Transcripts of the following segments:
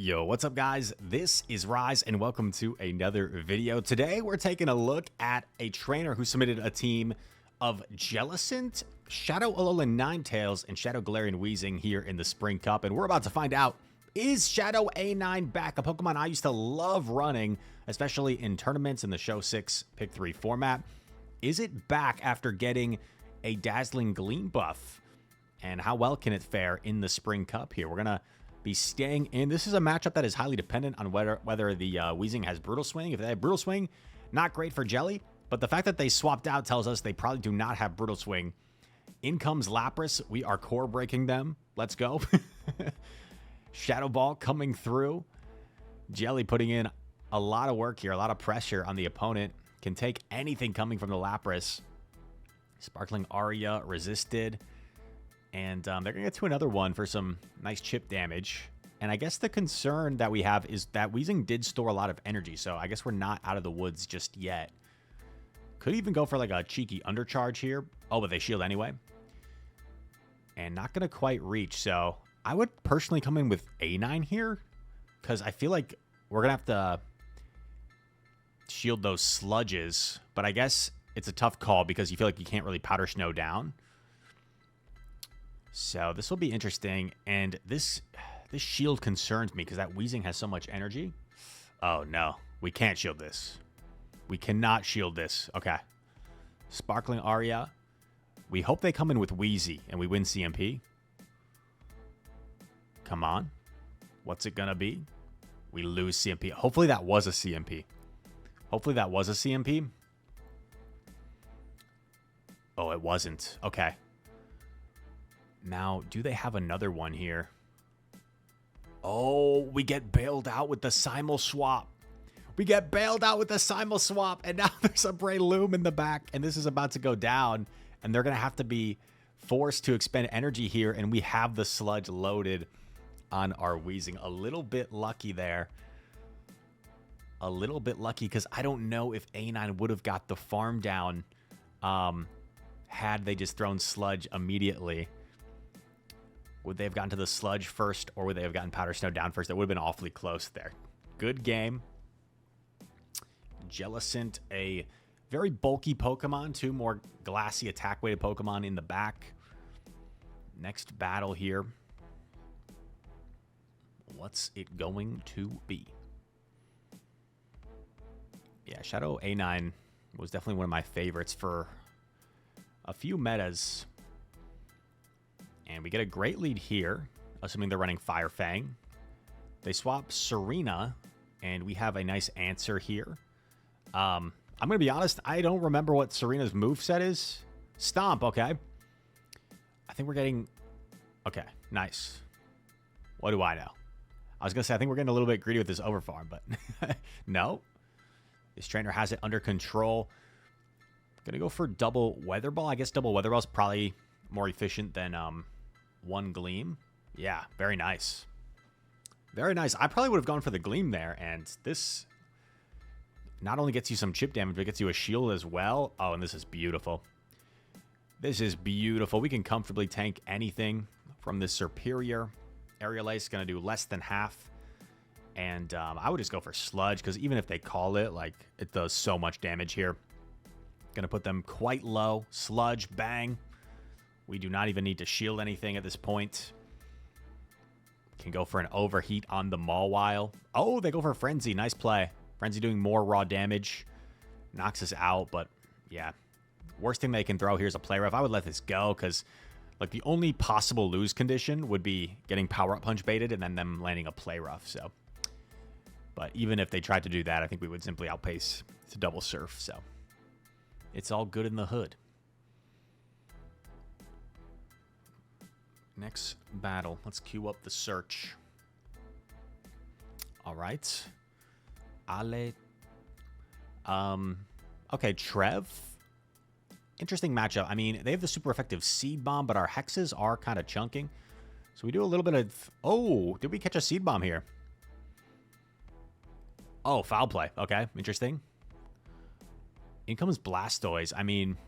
Yo, what's up guys? This is Rise and welcome to another video. Today we're taking a look at a trainer who submitted a team of Jellicent, Shadow Alolan Ninetales, and Shadow Galarian Weezing here in the Spring Cup. And we're about to find out, is Shadow A9 back? A Pokemon I used to love running, especially in tournaments in the Show 6 Pick 3 format. Is it back after getting a Dazzling Gleam buff? And how well can it fare in the Spring Cup here? We're going to be staying in. This is a matchup that is highly dependent on whether the Weezing has Brutal Swing. If they have Brutal Swing, not great for Jelly, but the fact that they swapped out tells us they probably do not have Brutal Swing. In comes Lapras. We are core breaking them. Let's go. Shadow Ball coming through. Jelly putting in a lot of work here, a lot of pressure on the opponent. Can take anything coming from the Lapras. Sparkling Aria resisted. And they're going to get to another one for some nice chip damage. And I guess the concern that we have is that Weezing did store a lot of energy. So I guess we're not out of the woods just yet. Could even go for like a cheeky undercharge here. Oh, but they shield anyway. And not going to quite reach. So I would personally come in with A9 here. Because I feel like we're going to have to shield those sludges. But I guess it's a tough call because you feel like you can't really powder snow down. So this will be interesting, and this shield concerns me because that Weezing has so much energy. Oh no, we can't shield this. We cannot shield this. Okay. Sparkling Aria. We hope they come in with Wheezy and we win CMP. Come on. What's it gonna be? We lose CMP. Hopefully that was a CMP. Hopefully that was a CMP. Oh, it wasn't. Okay. Now, do they have another one here? Oh, we get bailed out with the Simul Swap. We get bailed out with the Simul Swap, and now there's a Breloom in the back, and this is about to go down, and they're going to have to be forced to expend energy here, and we have the Sludge loaded on our Weezing. A little bit lucky there. A little bit lucky, because I don't know if A9 would have got the farm down had they just thrown Sludge immediately. Would they have gotten to the Sludge first, or would they have gotten Powder Snow down first? That would have been awfully close there. Good game. Jellicent, a very bulky Pokemon. Two more glassy attack-weighted Pokemon in the back. Next battle here. What's it going to be? Yeah, Shadow A9 was definitely one of my favorites for a few metas. And we get a great lead here, assuming they're running Fire Fang. They swap Serena, and we have a nice answer here. I'm going to be honest, I don't remember what Serena's moveset is. Stomp, okay. I think we're getting... Okay, nice. What do I know? I was going to say, I think we're getting a little bit greedy with this overfarm, but no. This trainer has it under control. Going to go for double Weather Ball. I guess double Weather Ball is probably more efficient than... one Gleam. Yeah, very nice. Very nice. I probably would have gone for the Gleam there, and this not only gets you some chip damage, but it gets you a shield as well. Oh, and this is beautiful. This is beautiful. We can comfortably tank anything from this Superior. Aerial Ace is going to do less than half. And I would just go for Sludge, because even if they call it, like, it does so much damage here. Going to put them quite low. Sludge, bang. We do not even need to shield anything at this point. Can go for an overheat on the Mawile. Oh, they go for Frenzy. Nice play. Frenzy doing more raw damage. Knocks us out, but yeah. Worst thing they can throw here is a Play Rough. I would let this go because like the only possible lose condition would be getting Power Up Punch baited and then them landing a Play Rough. So, but even if they tried to do that, I think we would simply outpace to double surf. So it's all good in the hood. Next battle. Let's queue up the search. All right. Ale. Okay, Trev. Interesting matchup. I mean, they have the super effective Seed Bomb, but our hexes are kind of chunking. So we do a little bit of... Oh, did we catch a Seed Bomb here? Oh, foul play. Okay, interesting. In comes Blastoise. I mean...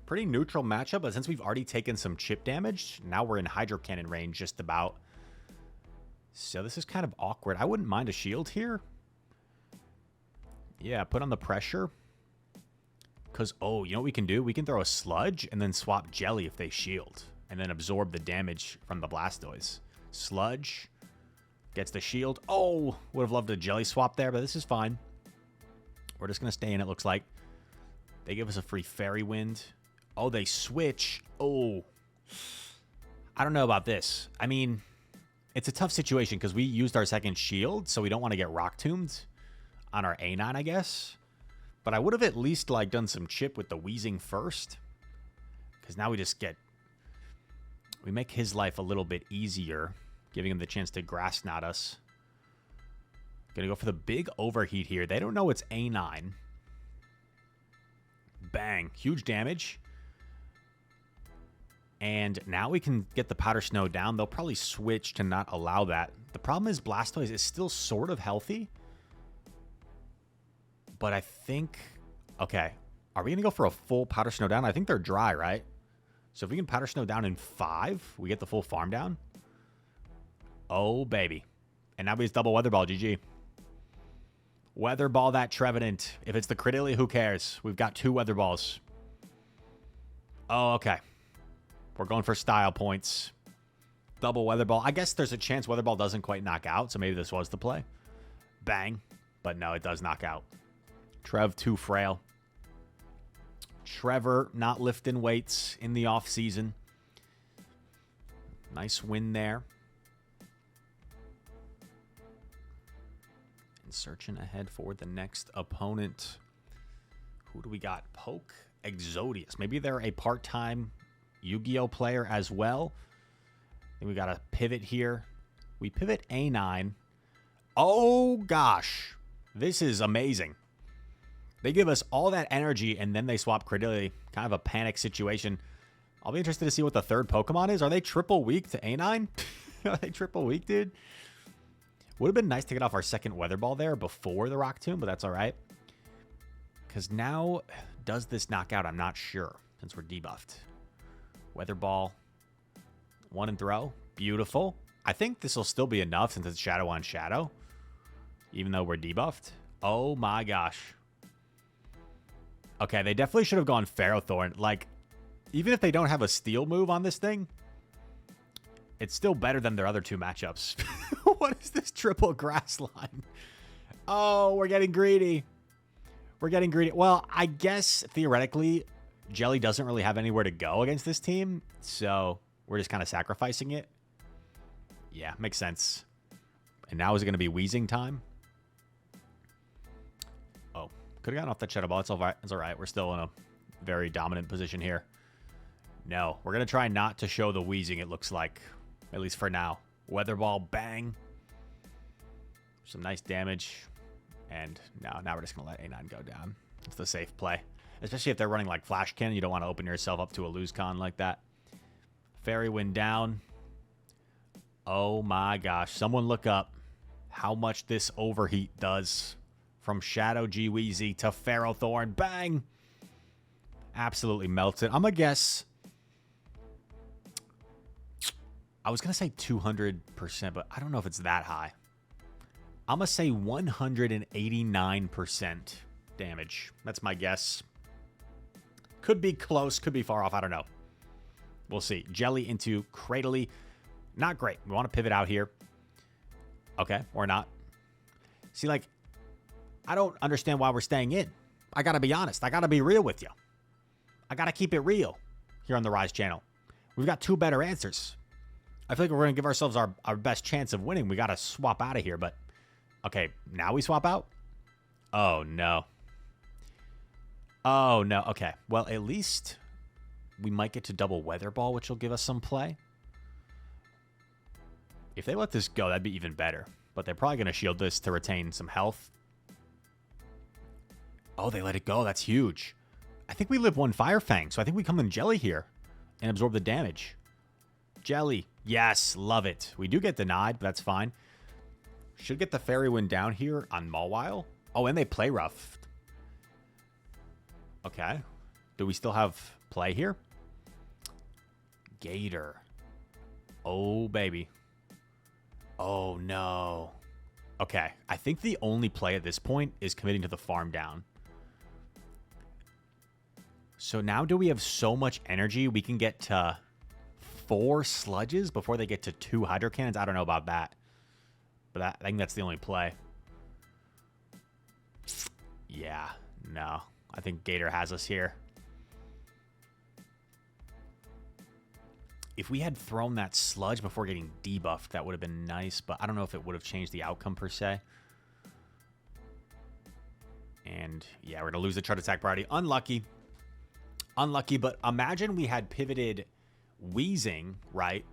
pretty neutral matchup, but since we've already taken some chip damage, now we're in Hydro Cannon range just about. So this is kind of awkward. I wouldn't mind a shield here. Yeah, put on the pressure. Because, oh, you know what we can do? We can throw a sludge and then swap jelly if they shield. And then absorb the damage from the Blastoise. Sludge gets the shield. Oh, would have loved a jelly swap there, but this is fine. We're just going to stay in, it looks like. They give us a free Fairy Wind. Oh, they switch. Oh. I don't know about this. I mean, it's a tough situation because we used our second shield, so we don't want to get Rock Tombed on our A9, I guess. But I would have at least like done some chip with the Wheezing first. Because now we just get... We make his life a little bit easier, giving him the chance to Grass Knot us. Gonna go for the big overheat here. They don't know it's A9. Bang. Huge damage. And now we can get the Powder Snow down. They'll probably switch to not allow that. The problem is Blastoise is still sort of healthy. But I think... Okay. Are we going to go for a full Powder Snow down? I think they're dry, right? So if we can Powder Snow down in 5, we get the full farm down. Oh, baby. And now we just double Weather Ball. GG. Weather Ball that Trevenant. If it's the Credillia, who cares? We've got 2 Weather Balls. Oh, okay. We're going for style points. Double Weather Ball. I guess there's a chance Weather Ball doesn't quite knock out, so maybe this was the play. Bang. But no, it does knock out. Trev, too frail. Trevor not lifting weights in the offseason. Nice win there. And searching ahead for the next opponent. Who do we got? Poke Exodius. Maybe they're a part-time Yu-Gi-Oh player as well. I think we got a pivot here. We pivot A9. Oh, gosh. This is amazing. They give us all that energy, and then they swap Credillia. Kind of a panic situation. I'll be interested to see what the third Pokemon is. Are they triple weak to A9? Are they triple weak, dude? Would have been nice to get off our second Weather Ball there before the Rock Tomb, but that's all right. Because now, does this knock out? I'm not sure, since we're debuffed. Weather Ball. 1 and throw. Beautiful. I think this will still be enough since it's Shadow on Shadow. Even though we're debuffed. Oh my gosh. Okay, they definitely should have gone Ferrothorn. Like, even if they don't have a Steel move on this thing, it's still better than their other 2 matchups. What is this triple grass line? Oh, we're getting greedy. We're getting greedy. Well, I guess theoretically, Jelly doesn't really have anywhere to go against this team, so we're just kind of sacrificing it. Yeah, makes sense. And now is it going to be Wheezing time? Oh, could have gotten off that Shadow Ball. It's all right. It's all right. We're still in a very dominant position here. No, we're going to try not to show the Wheezing, it looks like. At least for now. Weather Ball, bang. Some nice damage. And now we're just going to let A9 go down. It's the safe play. Especially if they're running like Flash Cannon. You don't want to open yourself up to a lose con like that. Fairy Wind down. Oh my gosh. Someone look up how much this overheat does. From Shadow G-Weezy to Ferrothorn. Bang! Absolutely melted. I'm going to guess... I was going to say 200%, but I don't know if it's that high. I'm going to say 189% damage. That's my guess. Could be close, could be far off. I don't know. We'll see. Jelly into Cradily. Not great. We want to pivot out here. Okay, or not. See, like, I don't understand why we're staying in. I got to be honest. I got to be real with you. I got to keep it real here on the Rise channel. We've got 2 better answers. I feel like we're going to give ourselves our best chance of winning. We got to swap out of here, but... Okay, now we swap out? Oh, no. Oh, no. Okay, well, at least we might get to double Weather Ball, which will give us some play. If they let this go, that'd be even better. But they're probably going to shield this to retain some health. Oh, they let it go. That's huge. I think we live 1 Fire Fang, so I think we come in Jelly here and absorb the damage. Jelly. Yes, love it. We do get denied, but that's fine. Should get the Fairy Wind down here on Mawile. Oh, and they play rough. Okay. Do we still have play here? Gator. Oh, baby. Oh, no. Okay, I think the only play at this point is committing to the farm down. So now do we have so much energy we can get to 4 sludges before they get to 2 hydro cannons? I don't know about that. But I think that's the only play. Yeah, no. I think Gator has us here. If we had thrown that sludge before getting debuffed, that would have been nice, but I don't know if it would have changed the outcome per se. And yeah, we're going to lose the chart attack priority. Unlucky. Unlucky, but imagine we had pivoted Wheezing, right,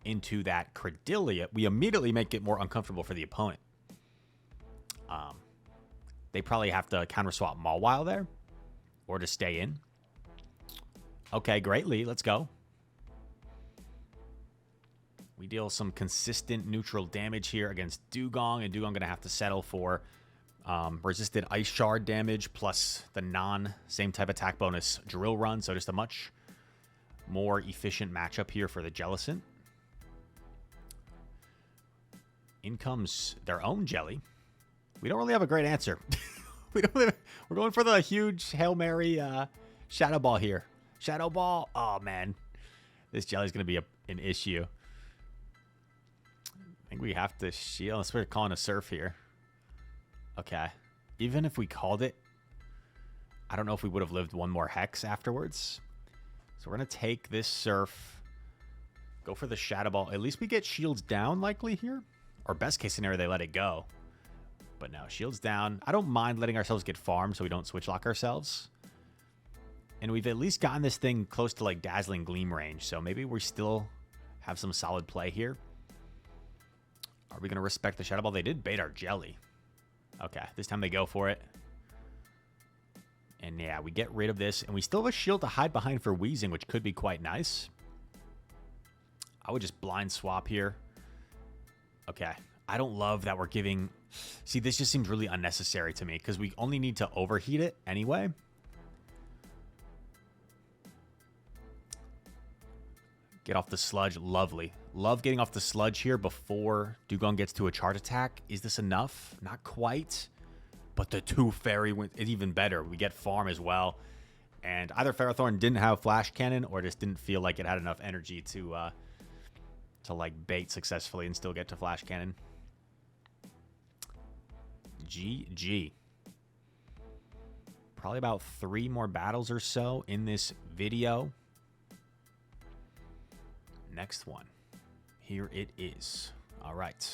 into that Credelia. We immediately make it more uncomfortable for the opponent. They probably have to counter swap Mawile there or to stay in. Okay, great lead. Let's go. We deal some consistent neutral damage here against Dugong, and Dugong going to have to settle for resisted Ice Shard damage plus the same type attack bonus Drill Run, so just a much more efficient matchup here for the Jellicent. In comes their own Jelly. We don't really have a great answer. We're going for the huge Hail Mary Shadow Ball here. Shadow Ball. Oh, man. This Jelly's going to be an issue. I think we have to shield. Unless we're calling a Surf here. Okay. Even if we called it, I don't know if we would have lived one more Hex afterwards. So we're going to take this Surf. Go for the Shadow Ball. At least we get shields down likely here. Or best case scenario, they let it go. But no, shields down. I don't mind letting ourselves get farmed so we don't switch lock ourselves. And we've at least gotten this thing close to like Dazzling Gleam range. So maybe we still have some solid play here. Are we going to respect the Shadow Ball? They did bait our Jelly. Okay, this time they go for it. And yeah, we get rid of this. And we still have a shield to hide behind for Wheezing, which could be quite nice. I would just blind swap here. Okay, I don't love that we're giving... See, this just seems really unnecessary to me because we only need to overheat it anyway. Get off the sludge. Lovely. Love getting off the sludge here before Dugong gets to a charge attack. Is this enough? Not quite. But the 2 fairy is even better. We get farm as well. And either Ferrothorn didn't have Flash Cannon or just didn't feel like it had enough energy to like bait successfully and still get to Flash Cannon. GG. Probably about 3 more battles or so in this video. Next one. Here it is. All right.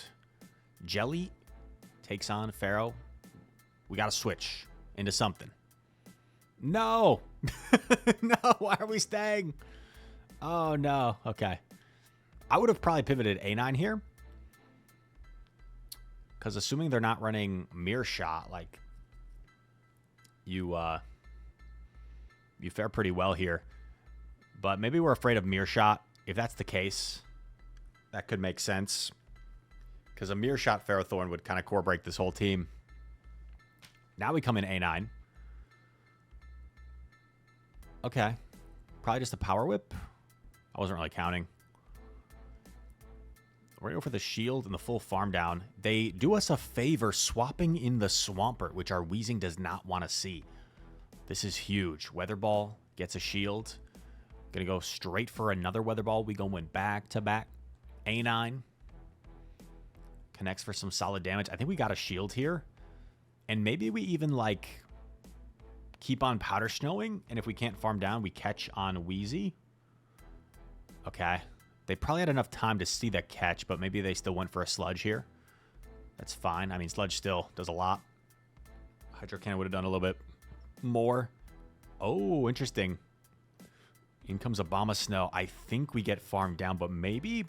Jelly takes on Pharaoh. We got to switch into something. No. No, why are we staying? Oh, no. Okay. I would have probably pivoted A9 here. Because assuming they're not running Mirror Shot, like, you fare pretty well here. But maybe we're afraid of Mirror Shot. If that's the case, that could make sense. Because a Mirror Shot Ferrothorn would kind of core break this whole team. Now we come in A9. Okay. Probably just a Power Whip. I wasn't really counting. We're going to go for the shield and the full farm down. They do us a favor swapping in the Swampert, which our Wheezing does not want to see. This is huge. Weather Ball gets a shield. Going to go straight for another Weather Ball. We going back to back. A9. Connects for some solid damage. I think we got a shield here. And maybe we even, like, keep on Powder Snowing. And if we can't farm down, we catch on Wheezy. Okay. They probably had enough time to see the catch, but maybe they still went for a Sludge here. That's fine. I mean, Sludge still does a lot. Hydro Cannon would have done a little bit more. Oh, interesting. In comes Obama Snow. I think we get farmed down, but maybe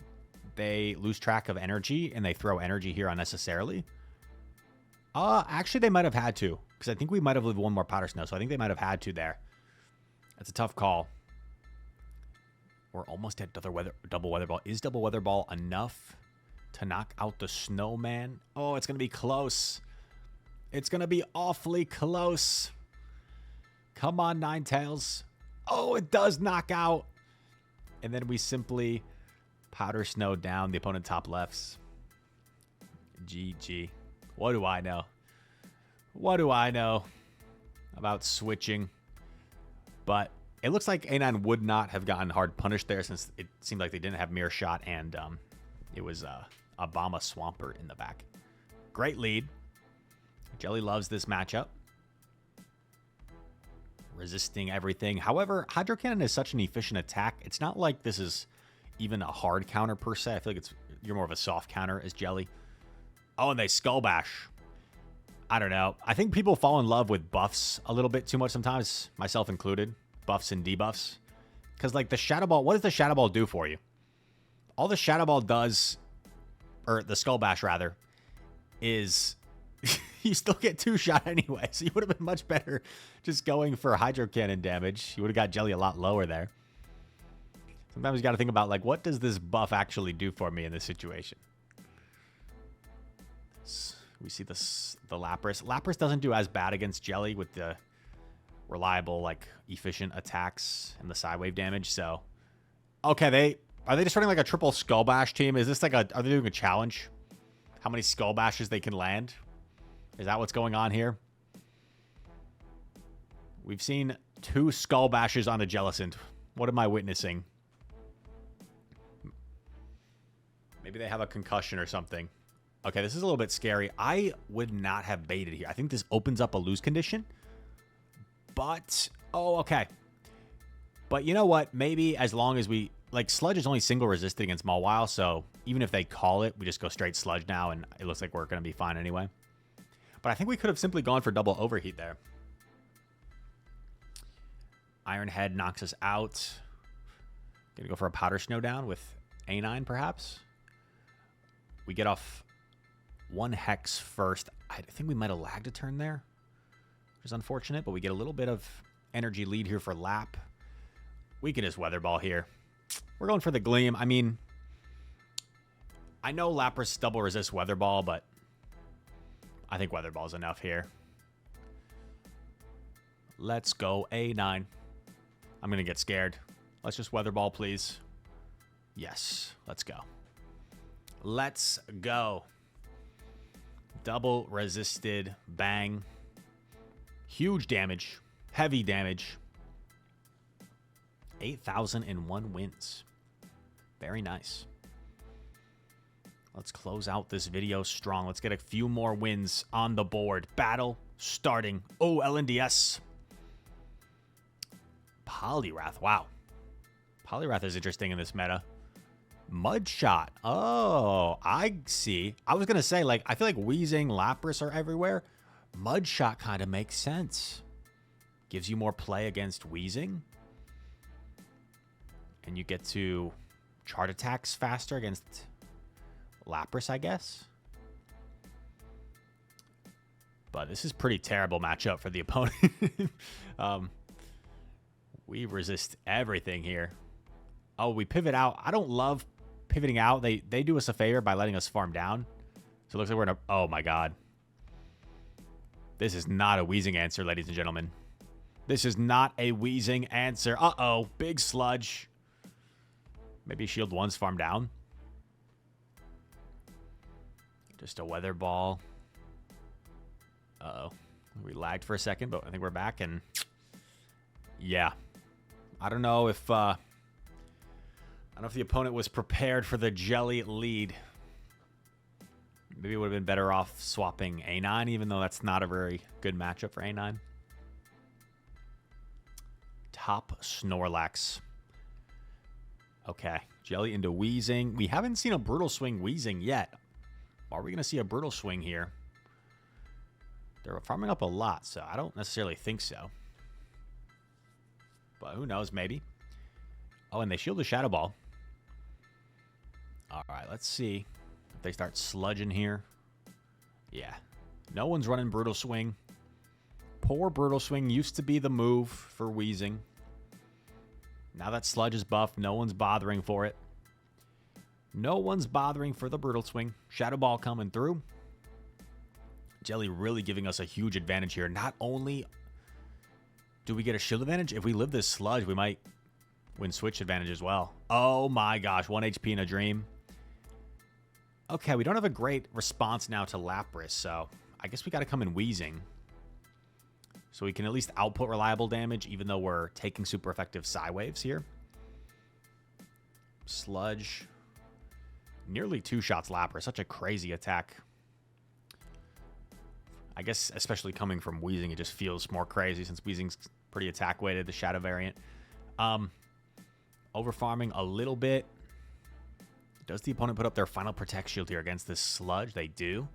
they lose track of energy and they throw energy here unnecessarily. Actually, they might have had to, because I think we might have lived one more Powder Snow, so I think they might have had to there. That's a tough call. We're almost at double Weather Ball. Is double Weather Ball enough to knock out the Snowman? Oh, it's going to be close. It's going to be awfully close. Come on, Ninetales. Oh, it does knock out. And then we simply Powder Snow down the opponent top lefts. GG. What do I know? What do I know about switching? But it looks like A9 would not have gotten hard punished there since it seemed like they didn't have Mirror Shot and it was Obama Swampert in the back. Great lead. Jelly loves this matchup. Resisting everything. However, Hydro Cannon is such an efficient attack. It's not like this is even a hard counter per se. I feel like you're more of a soft counter as Jelly. Oh, and they Skull Bash. I don't know. I think people fall in love with buffs a little bit too much sometimes, myself included. Buffs and debuffs. Because, like, the Shadow Ball, what does the Shadow Ball do for you? All the Shadow Ball does, or the Skull Bash, rather, is you still get 2-shot anyway. So you would have been much better just going for Hydro Cannon damage. You would have got Jelly a lot lower there. Sometimes you got to think about, like, what does this buff actually do for me in this situation? We see the Lapras. Lapras doesn't do as bad against Jelly with the reliable, like, efficient attacks and the side wave damage. So, okay, are they just running like a triple Skull Bash team? Is this like are they doing a challenge? How many Skull Bashes they can land? Is that what's going on here? We've seen 2 Skull Bashes on a Jellicent. What am I witnessing? Maybe they have a concussion or something. Okay, this is a little bit scary. I would not have baited here. I think this opens up a lose condition. But, oh, okay. But you know what? Maybe as long as we, like, Sludge is only single resisted against Mawile, so even if they call it, we just go straight Sludge now, and it looks like we're going to be fine anyway. But I think we could have simply gone for double Overheat there. Iron Head knocks us out. Going to go for a Powder Snow down with A9, perhaps. We get off 1 Hex first. I think we might have lagged a turn there, which is unfortunate, but we get a little bit of energy lead here for Lap. We can just Weather Ball here. We're going for the Gleam. I mean, I know Lapras double resist Weather Ball, but I think Weather Ball is enough here. Let's go A9. I'm going to get scared. Let's just Weather Ball, please. Yes, let's go. Let's go. Double resisted. Bang. Huge damage. Heavy damage. 8,001 wins. Very nice. Let's close out this video strong. Let's get a few more wins on the board. Battle starting. Oh, LNDS. Poliwrath. Wow. Poliwrath is interesting in this meta. Mudshot. Oh, I see. I was going to say, like, I feel like Weezing, Lapras are everywhere. Mudshot kind of makes sense. Gives you more play against Weezing. And you get to chart attacks faster against Lapras, I guess. But this is pretty terrible matchup for the opponent. We resist everything here. Oh, we pivot out. I don't love pivoting out. They do us a favor by letting us farm down. So it looks like we're in a... Oh, my God. This is not a Weezing answer, ladies and gentlemen. This is not a Weezing answer. Uh-oh. Big Sludge. Maybe Shield 1's farm down. Just a Weather Ball. Uh-oh. We lagged for a second, but I think we're back. And yeah. I don't know if... I don't know if the opponent was prepared for the Jelly lead. Maybe it would have been better off swapping A9, even though that's not a very good matchup for A9. Top Snorlax. Okay. Jelly into Weezing. We haven't seen a Brutal Swing Weezing yet. Are we going to see a Brutal Swing here? They're farming up a lot, so I don't necessarily think so. But who knows, maybe. Oh, and they shield the Shadow Ball. All right, let's see if they start sludging here. Yeah. No one's running Brutal Swing. Poor Brutal Swing used to be the move for Weezing. Now that Sludge is buffed, no one's bothering for it. No one's bothering for the Brutal Swing. Shadow Ball coming through. Jelly really giving us a huge advantage here. Not only do we get a shield advantage, if we live this Sludge, we might win switch advantage as well. Oh my gosh, 1 HP in a dream. Okay, we don't have a great response now to Lapras, so I guess we got to come in Wheezing. So we can at least output reliable damage, even though we're taking super effective Psy Waves here. Sludge. Nearly 2 shots Lapras. Such a crazy attack. I guess especially coming from Wheezing, it just feels more crazy since Wheezing's pretty attack weighted, the Shadow variant. Overfarming a little bit. Does the opponent put up their final Protect Shield here against this Sludge? They do.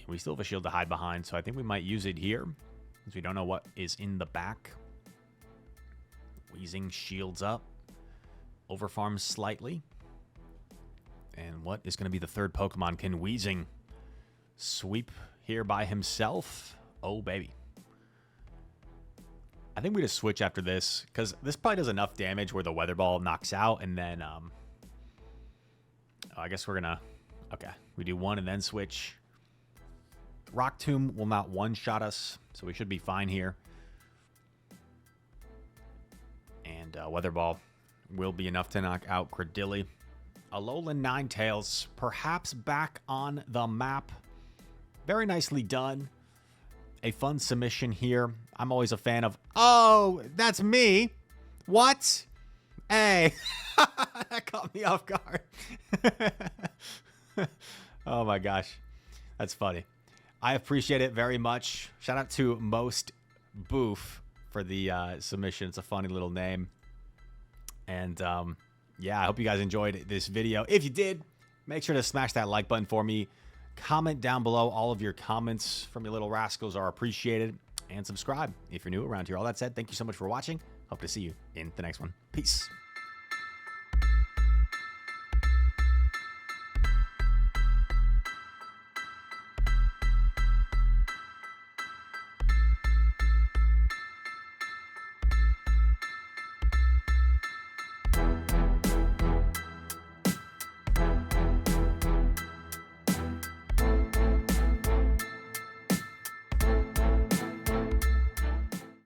We still have a shield to hide behind, so I think we might use it here, since we don't know what is in the back. Wheezing shields up. Overfarms slightly. And what is going to be the third Pokemon? Can Wheezing sweep here by himself? Oh, baby. I think we just switch after this, because this probably does enough damage where the Weather Ball knocks out, and then, I guess we're going to, okay, we do one and then switch. Rock Tomb will not one-shot us, so we should be fine here. And Weather Ball will be enough to knock out Credilli. Alolan Ninetales, perhaps back on the map. Very nicely done. A fun submission here. I'm always a fan of, oh, that's me. What? Hey. That caught me off guard. Oh my gosh. That's funny. I appreciate it very much. Shout out to Most Boof for the submission. It's a funny little name. And yeah, I hope you guys enjoyed this video. If you did, make sure to smash that like button for me. Comment down below. All of your comments from you little rascals are appreciated. And subscribe if you're new around here. All that said, thank you so much for watching. Hope to see you in the next one. Peace.